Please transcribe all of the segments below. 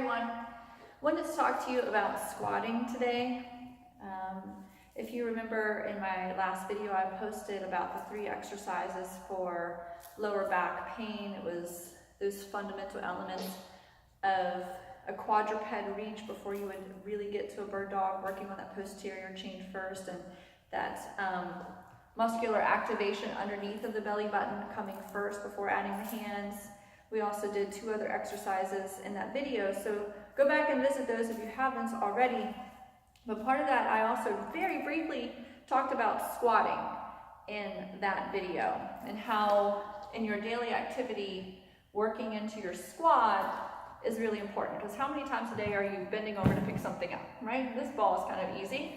everyone. I wanted to talk to you about squatting today. If you remember in my last video, I posted about the 3 exercises for lower back pain. It was those fundamental elements of a quadruped reach before you would really get to a bird dog, working on that posterior chain first, and that muscular activation underneath of the belly button coming first before adding the hands. We also did 2 other exercises in that video, so go back and visit those if you haven't already. But part of that, I also very briefly talked about squatting in that video, and how in your daily activity, working into your squat is really important, because how many times a day are you bending over to pick something up, right? This ball is kind of easy,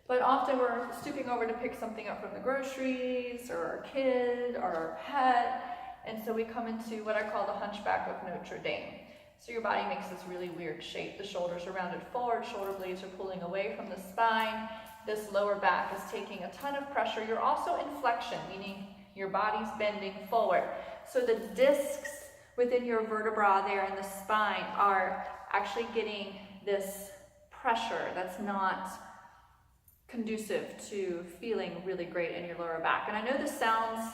but often we're stooping over to pick something up from the groceries, or our kid, or our pet, and so we come into what I call the hunchback of Notre Dame. So your body makes this really weird shape. The shoulders are rounded forward, shoulder blades are pulling away from the spine. This lower back is taking a ton of pressure. You're also in flexion, meaning your body's bending forward. So the discs within your vertebra there in the spine are actually getting this pressure that's not conducive to feeling really great in your lower back. And I know this sounds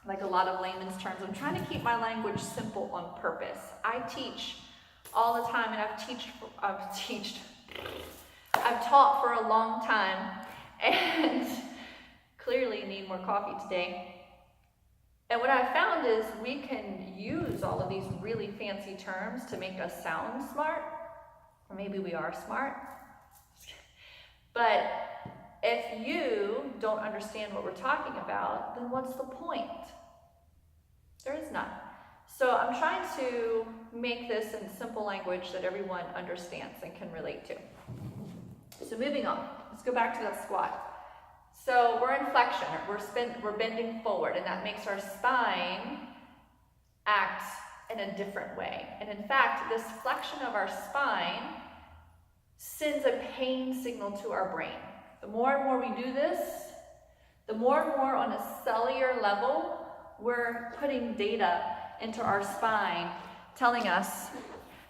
like a lot of layman's terms. I'm trying to keep my language simple on purpose. I teach all the time, and I've taught for a long time, and clearly need more coffee today. And what I found is we can use all of these really fancy terms to make us sound smart, or maybe we are smart. But if you don't understand what we're talking about, then what's the point? There is none. So I'm trying to make this in simple language that everyone understands and can relate to. So moving on, let's go back to that squat. So we're in flexion, we're bending forward, and that makes our spine act in a different way. And in fact, this flexion of our spine sends a pain signal to our brain. The more and more we do this, the more and more on a cellular level, we're putting data into our spine telling us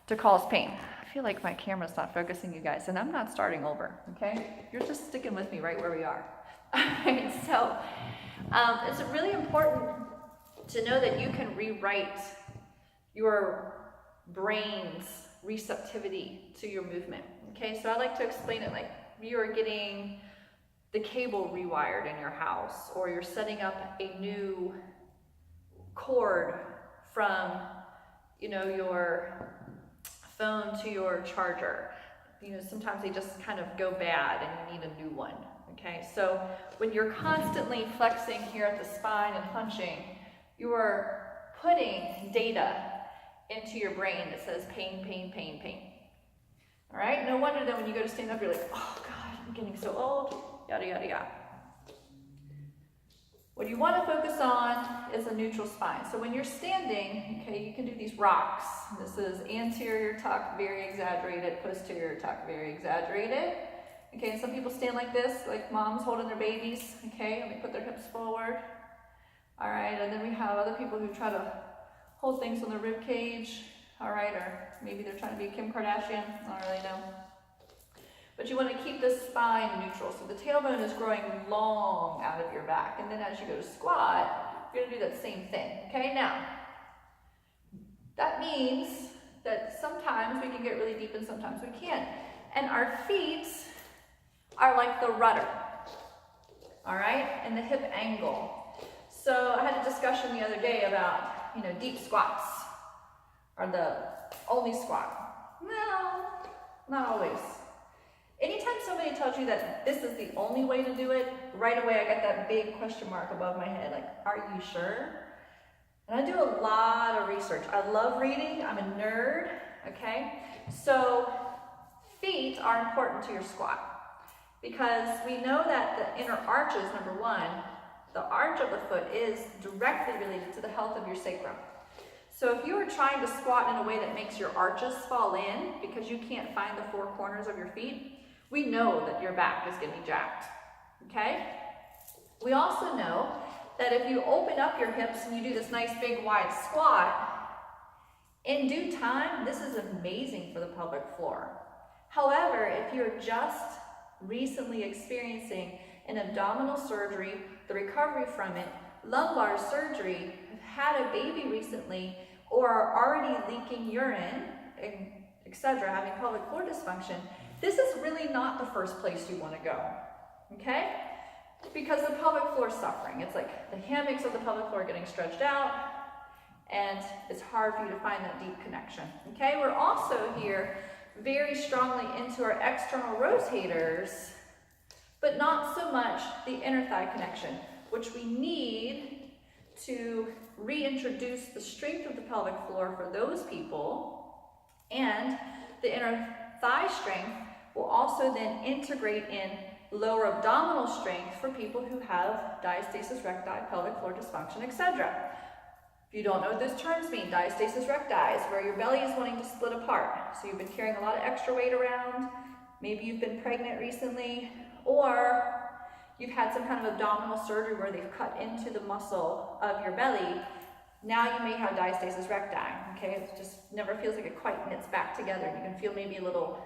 to cause pain. I feel like my camera's not focusing, you guys, and I'm not starting over, okay? You're just sticking with me right where we are. All right, so it's really important to know that you can rewrite your brain's receptivity to your movement, okay? So I like to explain it like you are getting the cable rewired in your house, or you're setting up a new cord from, your phone to your charger. Sometimes they just kind of go bad and you need a new one, okay? So when you're constantly flexing here at the spine and hunching, you are putting data into your brain that says pain, pain, pain, pain. All right? No wonder that when you go to stand up, you're like, oh God, I'm getting so old, yada, yada, yada. What you want to focus on is a neutral spine. So when you're standing, okay, you can do these rocks. This is anterior tuck, very exaggerated, posterior tuck, very exaggerated. Okay, and some people stand like this, like moms holding their babies, okay, and they put their hips forward. All right, and then we have other people who try to hold things on their rib cage, all right, or maybe they're trying to be Kim Kardashian, I don't really know. But you want to keep the spine neutral. So the tailbone is growing long out of your back. And then as you go to squat, you're going to do that same thing. Okay, now, that means that sometimes we can get really deep and sometimes we can't. And our feet are like the rudder, all right, and the hip angle. So I had a discussion the other day about, deep squats are the only squat. No, not always. Anytime somebody tells you that this is the only way to do it, right away I got that big question mark above my head, like, are you sure? And I do a lot of research. I love reading, I'm a nerd, okay? So feet are important to your squat, because we know that the inner arches, number one, the arch of the foot is directly related to the health of your sacrum. So if you are trying to squat in a way that makes your arches fall in because you can't find the 4 corners of your feet, we know that your back is going to be jacked, okay? We also know that if you open up your hips and you do this nice big wide squat, In due time, this is amazing for the pelvic floor. However, if you're just recently experiencing an abdominal surgery, the recovery from it, lumbar surgery, have had a baby recently, or are already leaking urine, etc., having pelvic floor dysfunction, this is really not the first place you want to go, okay? Because the pelvic floor is suffering. It's like the hammocks of the pelvic floor are getting stretched out, and it's hard for you to find that deep connection, okay? We're also here very strongly into our external rotators, but not so much the inner thigh connection, which we need to reintroduce the strength of the pelvic floor for those people, and the inner thigh strength will also then integrate in lower abdominal strength for people who have diastasis recti, pelvic floor dysfunction, etc. If you don't know what those terms mean, diastasis recti is where your belly is wanting to split apart. So you've been carrying a lot of extra weight around, maybe you've been pregnant recently, or you've had some kind of abdominal surgery where they've cut into the muscle of your belly. Now you may have diastasis recti, okay? It just never feels like it quite knits back together. You can feel maybe a little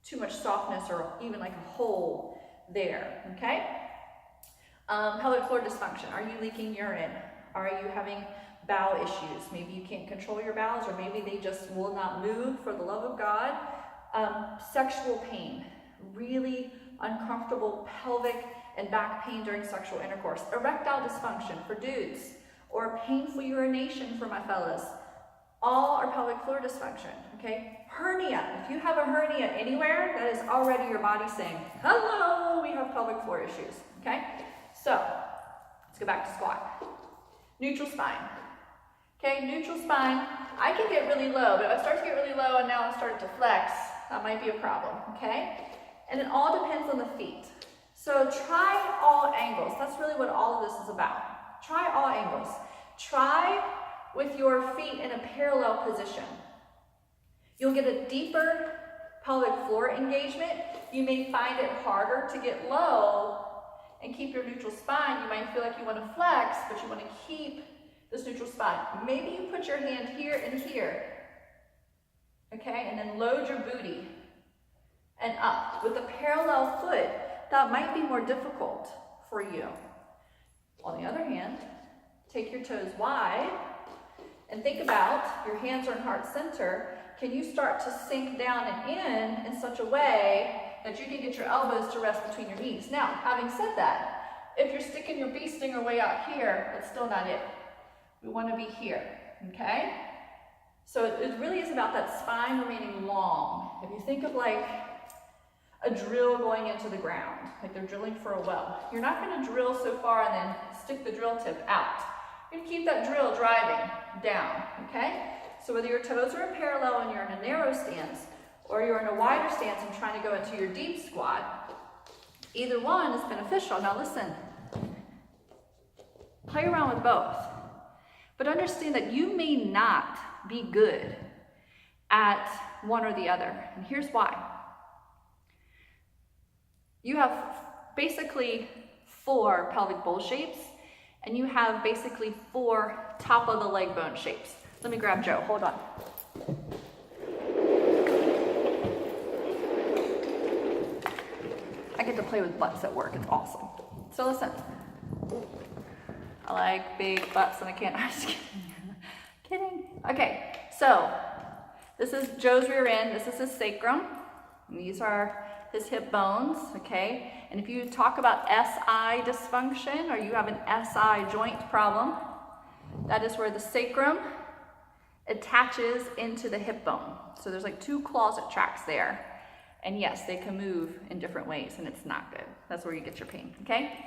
too much softness or even like a hole there, okay? Pelvic floor dysfunction. Are you leaking urine? Are you having bowel issues? Maybe you can't control your bowels, or maybe they just will not move for the love of God. Sexual pain, really uncomfortable pelvic and back pain during sexual intercourse. Erectile dysfunction for dudes, or painful urination for my fellas. All are pelvic floor dysfunction, okay? Hernia. If you have a hernia anywhere, that is already your body saying, hello, we have pelvic floor issues, okay? So, let's go back to squat. Neutral spine. Okay, neutral spine, I can get really low, but if I start to get really low and now I'm starting to flex, that might be a problem, okay? And it all depends on the feet. So try all angles. That's really what all of this is about. Try all angles. Try with your feet in a parallel position. You'll get a deeper pelvic floor engagement. You may find it harder to get low and keep your neutral spine. You might feel like you want to flex, but you want to keep this neutral spine. Maybe you put your hand here and here, okay, and then load your booty and up. With a parallel foot, that might be more difficult for you. On the other hand, take your toes wide and think about your hands are in heart center. Can you start to sink down and in such a way that you can get your elbows to rest between your knees? Now, having said that, if you're sticking your bee stinger way out here, that's still not it. We want to be here, okay? So it really is about that spine remaining long. If you think of like a drill going into the ground, like they're drilling for a well, you're not going to drill so far and then stick the drill tip out. You're going to keep that drill driving down, okay? So whether your toes are in parallel and you're in a narrow stance, or you're in a wider stance and trying to go into your deep squat, either one is beneficial. Now listen, play around with both. But understand that you may not be good at one or the other. And here's why. You have basically 4 pelvic bowl shapes, and you have basically 4 top of the leg bone shapes. Let me grab Joe, hold on. I get to play with butts at work, it's awesome. So listen. I like big butts and I can't, I'm just kidding. Okay, so this is Joe's rear end, this is his sacrum, and these are his hip bones, okay? And if you talk about SI dysfunction, or you have an SI joint problem, that is where the sacrum attaches into the hip bone. So there's like 2 closet tracks there. And yes, they can move in different ways and it's not good. That's where you get your pain, okay?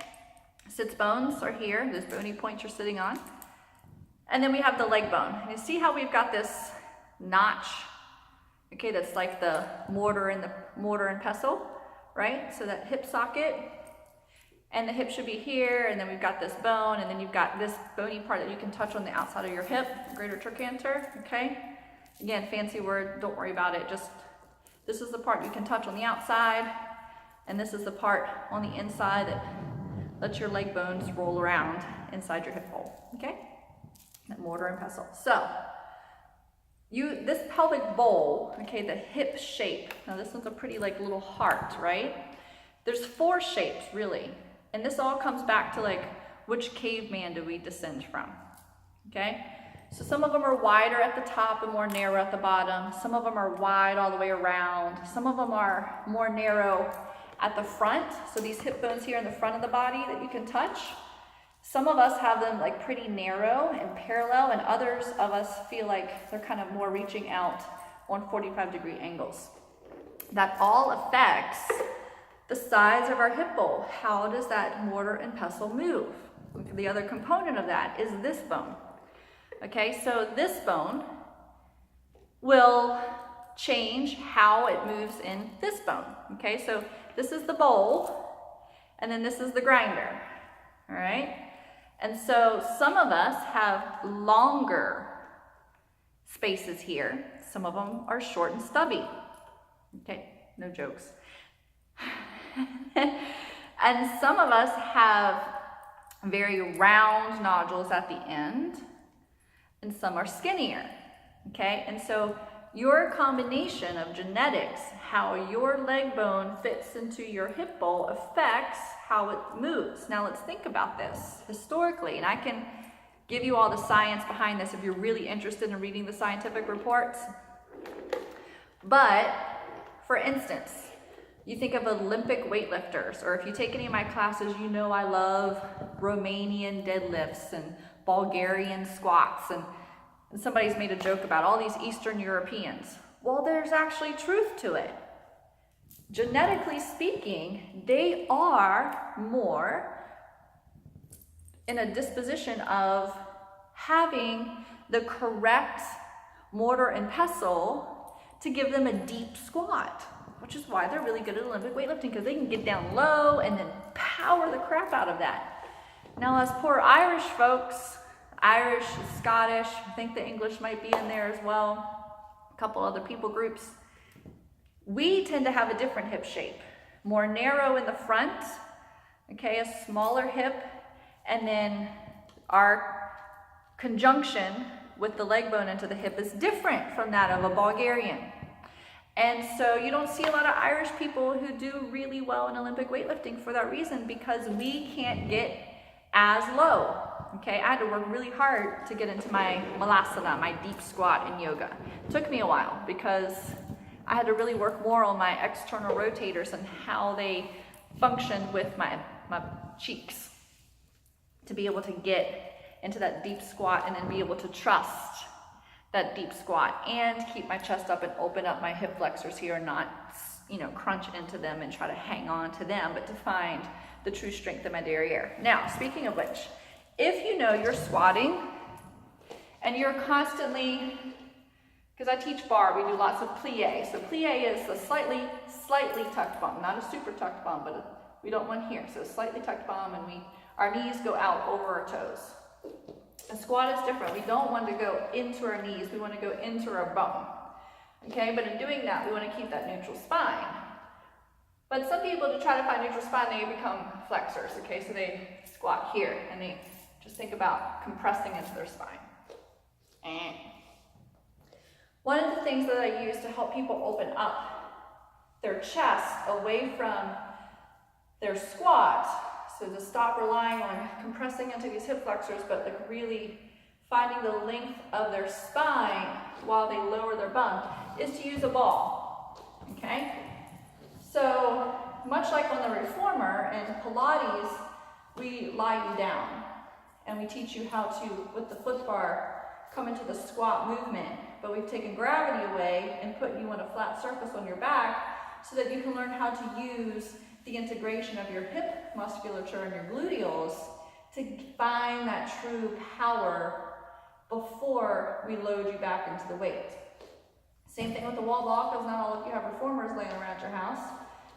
Sits bones are here, those bony points you're sitting on. And then we have the leg bone. And you see how we've got this notch, okay, that's like the mortar and pestle, right? So that hip socket, and the hip should be here, and then we've got this bone, and then you've got this bony part that you can touch on the outside of your hip, greater trochanter, okay? Again, fancy word, don't worry about it, just this is the part you can touch on the outside, and this is the part on the inside that lets your leg bones roll around inside your hip hole, okay? That mortar and pestle. So, this pelvic bowl, okay, the hip shape. Now this one's a pretty like little heart, right? There's 4 shapes really. And this all comes back to like, which caveman do we descend from, okay? So some of them are wider at the top and more narrow at the bottom. Some of them are wide all the way around. Some of them are more narrow at the front. So these hip bones here in the front of the body that you can touch. Some of us have them like pretty narrow and parallel, and others of us feel like they're kind of more reaching out on 45-degree angles. That all affects the size of our hip bowl. How does that mortar and pestle move? The other component of that is this bone. Okay, so this bone will change how it moves in this bone. Okay, so this is the bowl, and then this is the grinder. All right, and so some of us have longer spaces here. Some of them are short and stubby. Okay, no jokes. And some of us have very round nodules at the end, and some are skinnier, okay? And so your combination of genetics, how your leg bone fits into your hip bowl, affects how it moves. Now let's think about this historically, and I can give you all the science behind this if you're really interested in reading the scientific reports. But for instance, you think of Olympic weightlifters, or if you take any of my classes, you know I love Romanian deadlifts and Bulgarian squats, and somebody's made a joke about all these Eastern Europeans. Well, there's actually truth to it. Genetically speaking, they are more in a disposition of having the correct mortar and pestle to give them a deep squat, which is why they're really good at Olympic weightlifting, because they can get down low and then power the crap out of that. Now, us poor Irish folks, Irish, Scottish, I think the English might be in there as well, a couple other people groups, we tend to have a different hip shape, more narrow in the front, okay, a smaller hip, and then our conjunction with the leg bone into the hip is different from that of a Bulgarian. And so you don't see a lot of Irish people who do really well in Olympic weightlifting for that reason, because we can't get as low. Okay, I had to work really hard to get into my malasana, my deep squat in yoga. It took me a while because I had to really work more on my external rotators and how they function with my cheeks to be able to get into that deep squat and then be able to trust that deep squat and keep my chest up and open up my hip flexors here and not, crunch into them and try to hang on to them, but to find the true strength in my derriere. Now, speaking of which, if you know you're squatting and you're constantly, because I teach bar, we do lots of plie. So plie is a slightly tucked bum, not a super tucked bum, but we don't want here. So slightly tucked bum, and our knees go out over our toes. A squat is different. We don't want to go into our knees. We want to go into our bum. Okay, but in doing that, we want to keep that neutral spine. But some people, to try to find neutral spine, they become flexors. Okay, so they squat here, and they just think about compressing into their spine. One of the things that I use to help people open up their chest away from their squat, so to stop relying on compressing into these hip flexors, but like really finding the length of their spine while they lower their bum, is to use a ball, okay? So much like on the reformer and Pilates, we lie you down and we teach you how to, with the foot bar, come into the squat movement, but we've taken gravity away and put you on a flat surface on your back so that you can learn how to use the integration of your hip musculature and your gluteals to find that true power before we load you back into the weight. Same thing with the wall block, because not all of you have reformers laying around your house.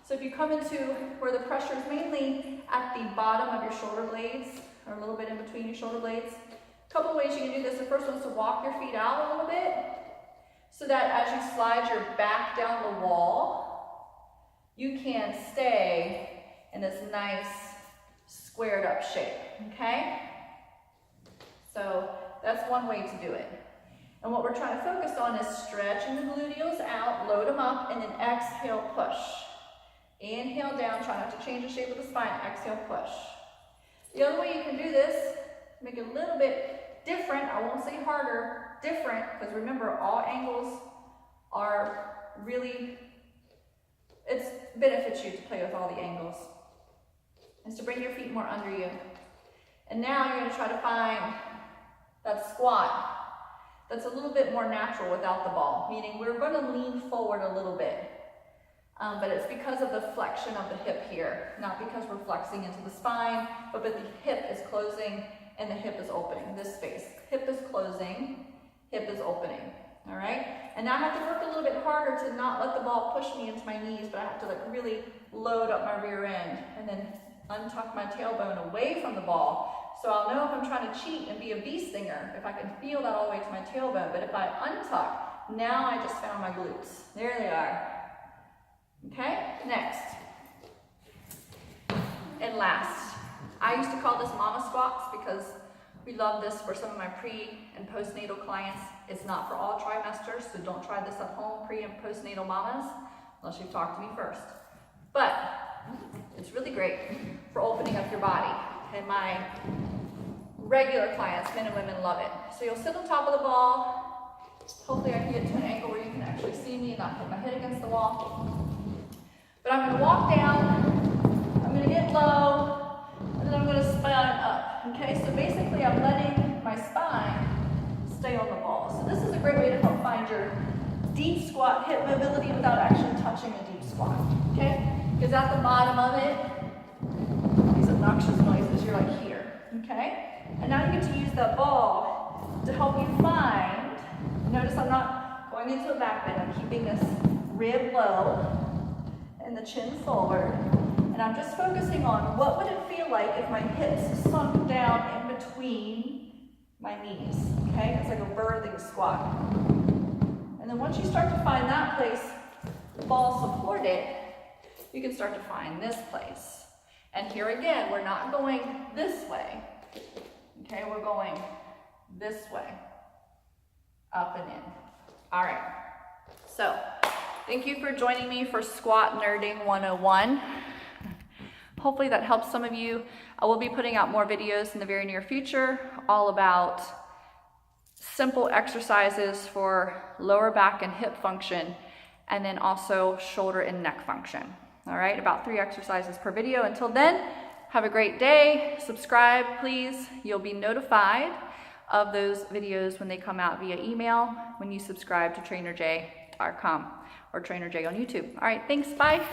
So if you come into where the pressure is mainly at the bottom of your shoulder blades, or a little bit in between your shoulder blades, a couple of ways you can do this. The first one is to walk your feet out a little bit, so that as you slide your back down the wall, you can stay in this nice squared up shape, okay? So that's one way to do it. And what we're trying to focus on is stretching the gluteals out, load them up, and then exhale, push. Inhale down, try not to change the shape of the spine, exhale, push. The other way you can do this, make it a little bit different, I won't say harder, different, because remember, all angles are really, it benefits you to play with all the angles, is to bring your feet more under you. And now you're going to try to find that squat that's a little bit more natural without the ball, meaning we're going to lean forward a little bit. But it's because of the flexion of the hip here, not because we're flexing into the spine, but the hip is closing and the hip is opening, this space. Hip is closing, hip is opening, all right? And now I have to work a little bit harder to not let the ball push me into my knees, but I have to like really load up my rear end and then untuck my tailbone away from the ball. So I'll know if I'm trying to cheat and be a bee stinger, if I can feel that all the way to my tailbone. But if I untuck, now I just found my glutes. There they are. Okay, next. And last. I used to call this mama squats because we love this for some of my pre and postnatal clients. It's not for all trimesters, so don't try this at home, pre and postnatal mamas, unless you've talked to me first. But it's really great for opening up your body. And my regular clients, men and women, love it. So you'll sit on top of the ball. Hopefully I can get to an angle where you can actually see me and not hit my head against the wall. But I'm going to walk down, I'm going to get low, and then I'm going to spine up. Okay, so basically I'm letting my spine stay on the ball. So this is a great way to help find your deep squat hip mobility without actually touching a deep squat. Okay, because at the bottom of it, these obnoxious noises, you're like here. Okay, and now you get to use that ball to help you find. Notice I'm not going into a back bend, I'm keeping this rib low and the chin forward, and I'm just focusing on what would it feel like if my hips sunk down in between my knees. Okay, it's like a birthing squat. And then once you start to find that place, ball supported, you can start to find this place. And here again, we're not going this way. Okay, we're going this way, up and in. All right, so thank you for joining me for Squat Nerding 101. Hopefully that helps some of you. I will be putting out more videos in the very near future, all about simple exercises for lower back and hip function, and then also shoulder and neck function. All right, about 3 exercises per video. Until then, have a great day. Subscribe, please. You'll be notified of those videos when they come out via email when you subscribe to trainerj.com or Trainer J on YouTube. All right, thanks, bye.